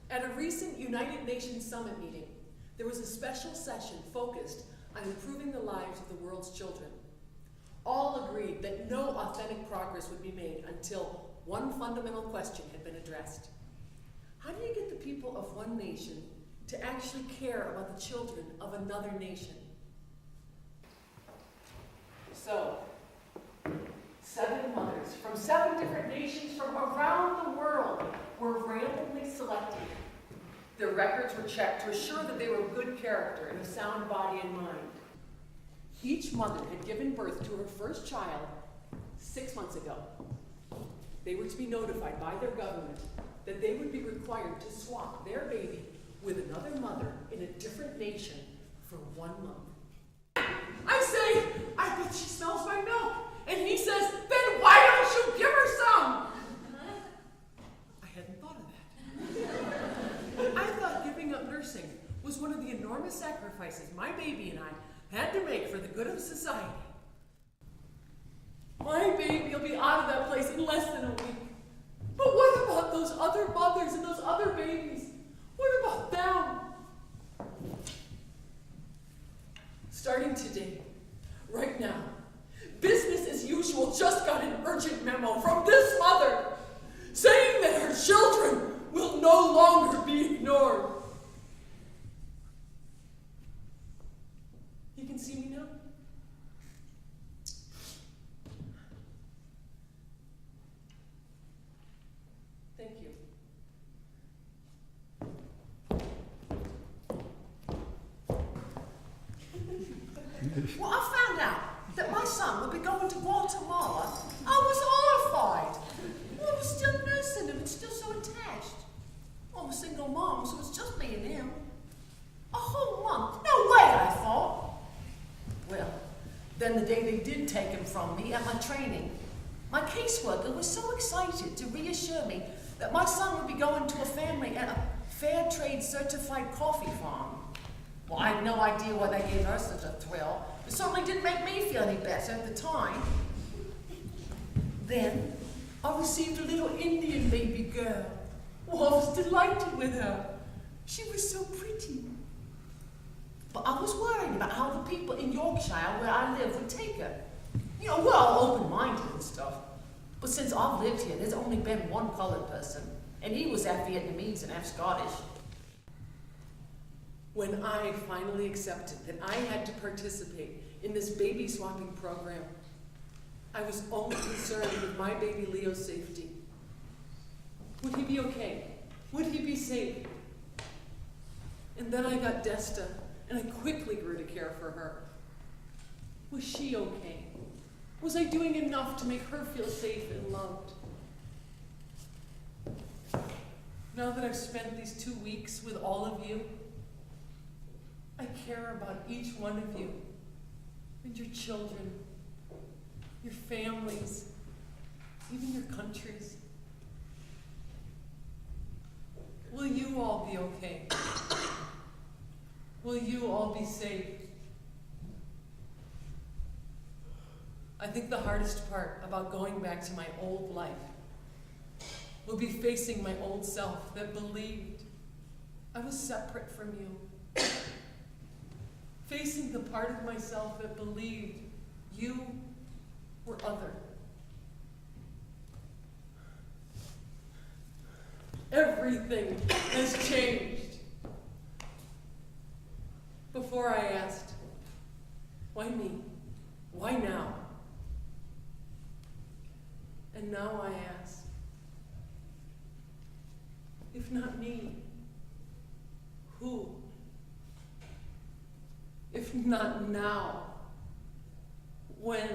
At a recent United Nations Summit meeting, there was a special session focused on improving the lives of the world's children. All agreed that no authentic progress would be made until one fundamental question had been addressed. How do you get the people of one nation to actually care about the children of another nation? So, 7 mothers from 7 different nations from around the world were randomly selected. Their records were checked to assure that they were of good character and a sound body and mind. Each mother had given birth to her first child 6 months ago. They were to be notified by their government that they would be required to swap their baby with another mother in a different nation for 1 month. I say, I bet she smells my milk. And he says, then why don't you give her some? I hadn't thought of that. I thought giving up nursing was one of the enormous sacrifices my baby and I had to make for the good of society. My baby will be out of that place in less than a week. But what about those other mothers and those other babies? What about them? Starting today, right now, business as usual just got an urgent memo from this mother saying that her children will no longer be ignored. You can see me now? Thank you. Well, I found out that my son would be going to Guatemala. I was horrified. Well, I was still nursing him and still so attached. I'm a single mom, so it's just me and him. A whole month? No way, I thought. Well, then the day they did take him from me at my training, my caseworker was so excited to reassure me that my son would be going to a family at a fair trade certified coffee farm. Well, I had no idea why they gave her such a thrill. It certainly didn't make me feel any better at the time. Then, I received a little Indian baby girl. Oh, I was delighted with her. She was so pretty. But I was worried about how the people in Yorkshire, where I live, would take her. You know, we're all open-minded and stuff. But since I've lived here, there's only been one colored person, and he was half Vietnamese and half Scottish. When I finally accepted that I had to participate in this baby swapping program, I was only concerned with my baby Leo's safety. Would he be okay? Would he be safe? And then I got Desta, and I quickly grew to care for her. Was she okay? Was I doing enough to make her feel safe and loved? Now that I've spent these 2 weeks with all of you, I care about each one of you and your children, your families, even your countries. Will you all be okay? Will you all be safe? I think the hardest part about going back to my old life will be facing my old self that believed I was separate from you. Facing the part of myself that believed you were other. Everything has changed. Before I asked, why me? Why now? And now I ask, if not me, who? If not now, when?